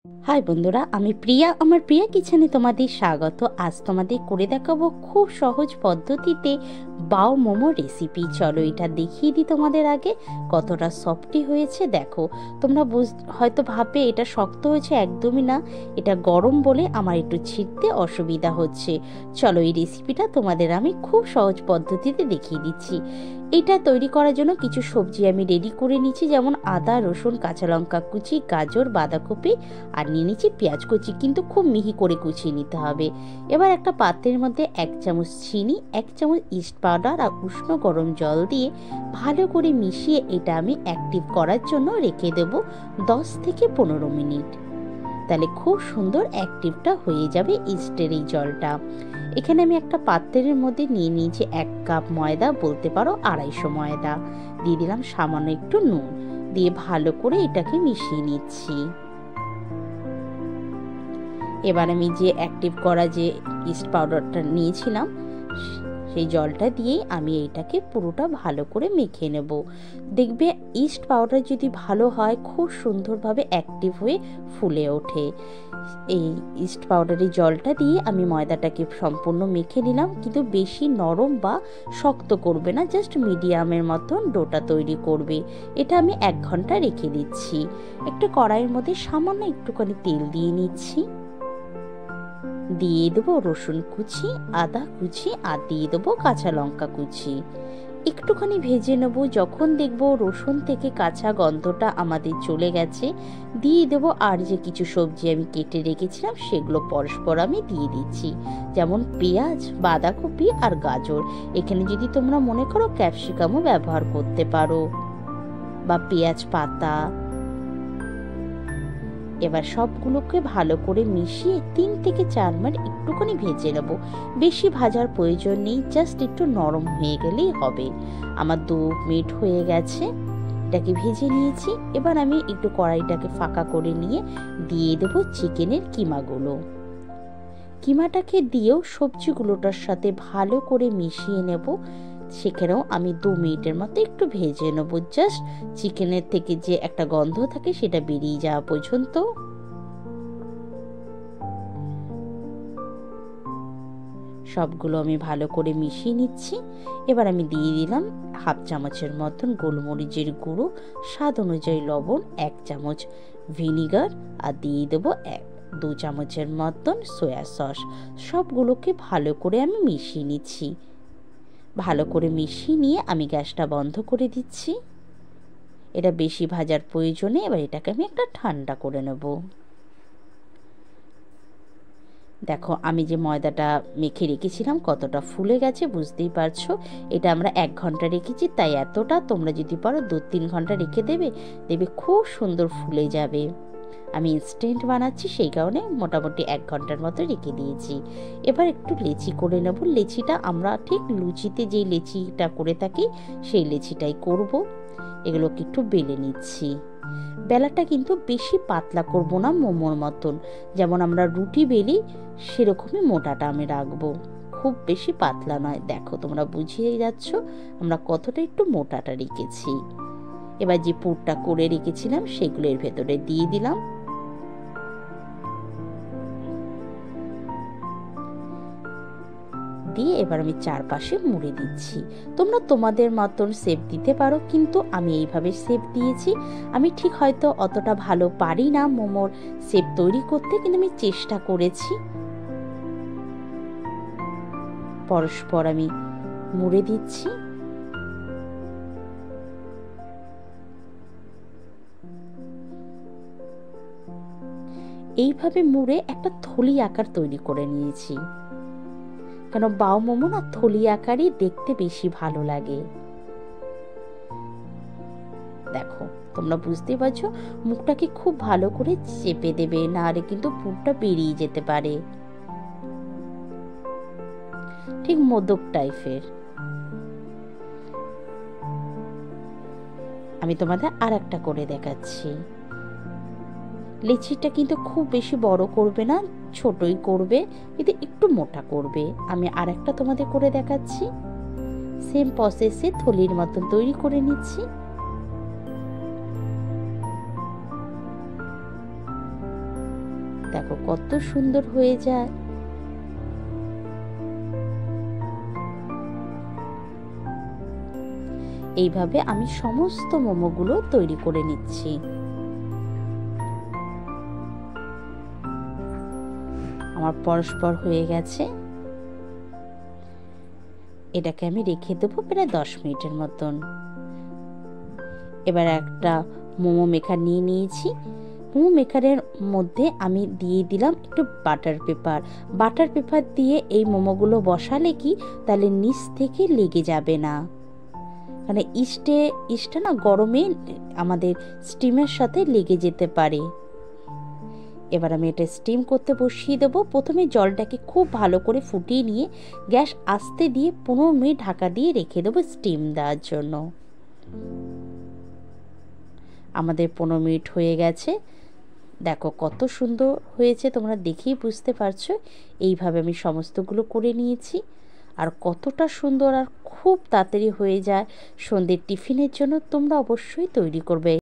High বন্ধুরা, আমি প্রিয়া। আমার প্রিয়া কিচেনে তোমাদের স্বাগত। আজ তোমাদের করে দেখাবো খুব সহজ পদ্ধতিতে বাও মোমো রেসিপি। চলো এটা দেখিয়ে দিই তোমাদের আগে কতটা সফটি হয়েছে। দেখো, তোমরা হয়তো ভাববে এটা শক্ত হয়েছে, একদমই না। এটা গরম বলে আমার একটু ছিঁড়তে অসুবিধা হচ্ছে। চলো এই রেসিপিটা তোমাদের আমি খুব সহজ পদ্ধতিতে দেখিয়ে দিচ্ছি। এটা তৈরি করার জন্য কিছু সবজি আমি রেডি করে নিচ্ছি, যেমন আদা, রসুন, কাঁচা লঙ্কা কুচি, গাজর, বাঁধাকপি আর নিয়ে নিচ্ছি পেঁয়াজ কুচি, কিন্তু খুব মিহি করে কুচিয়ে নিতে হবে। এবার একটা পাত্রের মধ্যে 1 চামচ চিনি, 1 চামচ ইস্ট পাউডার আর উষ্ণ গরম জল দিয়ে ভালো করে মিশিয়ে এটা আমি অ্যাক্টিভ করার জন্য রেখে দেব 10 থেকে 15 মিনিট। তাহলে খুব সুন্দর অ্যাক্টিভটা হয়ে যাবে ইস্টের এই জলটা। এখানে আমি একটা পাত্রের মধ্যে নিয়ে নিয়েছি 1 কাপ ময়দা, বলতে পারো 250 ময়দা। দিয়ে দিলাম সামান্য একটু নুন, দিয়ে ভালো করে এটাকে মিশিয়ে নিচ্ছি। এবার আমি যে অ্যাক্টিভ করা যে ইস্ট পাউডারটা নিয়েছিলাম সেই জলটা দিয়েই আমি এইটাকে পুরোটা ভালো করে মেখে নেব। দেখবে ইস্ট পাউডার যদি ভালো হয় খুব সুন্দরভাবে অ্যাক্টিভ হয়ে ফুলে ওঠে। এই ইস্ট পাউডারের জলটা দিয়ে আমি ময়দাটাকে সম্পূর্ণ মেখে নিলাম, কিন্তু বেশি নরম বা শক্ত করবে না, জাস্ট মিডিয়ামের মতন ডোটা তৈরি করবে। এটা আমি 1 ঘন্টা রেখে দিচ্ছি। একটা কড়াইয়ের মধ্যে সামান্য একটুখানি তেল দিয়ে নিচ্ছি, দিয়ে দেবো রসুন কুচি, আদা কুচি আর দিয়ে দেবো কাঁচা লঙ্কা কুচি। একটুখানি ভেজে নেব। যখন দেখবো রসুন থেকে কাঁচা গন্ধটা আমাদের চলে গেছে, দিয়ে দেবো আর যে কিছু সবজি আমি কেটে রেখেছিলাম সেগুলো পরস্পর আমি দিয়ে দিচ্ছি, যেমন পেঁয়াজ, বাঁধাকপি আর গাজর। এখানে যদি তোমরা মনে করো ক্যাপসিকামও ব্যবহার করতে পারো, বা পেঁয়াজ পাতা। এবার সবগুলোকে ভালো করে মিশিয়ে 3 থেকে 4 মিনিট একটুখানি ভেজে নেব। বেশি ভাজার প্রয়োজন নেই, জাস্ট একটু নরম হয়ে গেলেই হবে। আমার 2 মিনিট হয়ে গেছে, এটাকে ভেজে নিয়েছি। এবার আমি একটু কড়াইটাকে ফাঁকা করে নিয়ে দিয়ে দেব চিকেনের কিমাগুলো। কিমাটাকে দিয়েও সবজিগুলোটার সাথে ভালো করে মিশিয়ে নেব। সেখানেও আমি 2 মিনিটের মতো একটু ভেজে নেব, জাস্ট চিকেনের থেকে যে একটা গন্ধ থাকে সেটা বেরিয়ে যাওয়া পর্যন্ত। সবগুলো আমি ভালো করে মিশিয়ে নিচ্ছি। এবার আমি দিয়ে দিলাম 1/2 চামচের মতন গোলমরিচের গুঁড়ো, স্বাদ অনুযায়ী লবণ, 1 চামচ ভিনিগার আর দিয়ে দেবো 2 চামচের মতন সয়া সস। সবগুলোকে ভালো করে আমি মিশিয়ে নিচ্ছি। ভালো করে মিশিয়ে নিয়ে আমি গ্যাসটা বন্ধ করে দিচ্ছি। এটা বেশি ভাজার প্রয়োজনে এবার এটাকে আমি একটা ঠান্ডা করে নেব। দেখো, আমি যে ময়দাটা মেখে রেখেছিলাম কতটা ফুলে গেছে বুঝতেই পারছো। এটা আমরা 1 ঘন্টা রেখেছি, তাই এতটা। তোমরা যদি পারো 2-3 ঘন্টা রেখে দেবে, দেখবে খুব সুন্দর ফুলে যাবে। আমি ইনস্ট্যান্ট বানাচ্ছি, সেই কারণে মোটামুটি 1 ঘন্টার মতো রেখে দিয়েছি। এবার একটু লেচি করে নেব। লেচিটা আমরা ঠিক লুচিতে যেই লেচিটা করে থাকি সেই লেচিটাই করব। এগুলোকে একটু বেলে নিচ্ছি। বেলাটা কিন্তু বেশি পাতলা করব না, মোমোর মতন যেমন আমরা রুটি বেলি সেরকমই মোটাটা আমি রাখবো, খুব বেশি পাতলা নয়। দেখো, তোমরা বুঝিয়ে যাচ্ছ আমরা কতটা একটু মোটাটা রেখেছি। এবার যে পুরটা করে রেখেছিলাম সেগুলো এর ভেতরে দিয়ে দিলাম। দিয়ে এবার আমি চারপাশে মুড়ে দিচ্ছি। তোমরা তোমাদের মতন শেপ দিতে পারো, কিন্তু আমি এইভাবে শেপ দিয়েছি। আমি ঠিক হয়তো অতটা ভালো পারি না মোমোর শেপ তৈরি করতে, কিন্তু আমি চেষ্টা করেছি। পরস্পর আমি মুড়ে দিচ্ছি। এইভাবে মুড়ে একটা থলি আকার তৈরি করে নিয়েছি, কেন বাও মোমো না থলি আকারই দেখতে বেশি ভালো লাগে। দেখো, তোমরা বুঝতে পারছো, মুখটাকে খুব ভালো করে চেপে দেবে, না হলে কিন্তু পুরটা বেরিয়ে যেতে পারে। ঠিক মোদক টাইপের। আমি তোমাদের আর একটা করে দেখাচ্ছি। লেচিটা কিন্তু খুব বেশি বড় করবে না, ছোটই করবে, কিন্তু একটু মোটা করবে। আমি আর একটা তোমাদের করে দেখাচ্ছি। সেম প্রসেসে থলির মতন তৈরি করে নিচ্ছি। দেখো কত সুন্দর হয়ে যায়। এইভাবে আমি সমস্ত মোমোগুলো তৈরি করে নিচ্ছি। আমার পরস্পর হয়ে গেছে। এটাকে আমি রেখে দেবো প্রায় 10 মিনিটের মতন। এবার একটা মোমো মেকার নিয়ে নিয়েছি। মোমো মেকারের মধ্যে আমি দিয়ে দিলাম একটু বাটার পেপার। বাটার পেপার দিয়ে এই মোমোগুলো বসালে কি তাহলে নিচ থেকে লেগে যাবে না, মানে ইস্টটা না গরমে আমাদের স্টিমের সাথে লেগে যেতে পারে। এবার আমি এটা স্টিম করতে বসিয়ে দেবো। প্রথমে জলটাকে খুব ভালো করে ফুটিয়ে নিয়ে গ্যাস আস্তে দিয়ে 15 মিনিট ঢাকা দিয়ে রেখে দেবো স্টিম দেওয়ার জন্য। আমাদের 15 মিনিট হয়ে গেছে। দেখো কত সুন্দর হয়েছে, তোমরা দেখেই বুঝতে পারছো। এইভাবে আমি সমস্তগুলো করে নিয়েছি। আর কতটা সুন্দর আর খুব তাড়াতাড়ি হয়ে যায়। সন্ধ্যের টিফিনের জন্য তোমরা অবশ্যই তৈরি করবে।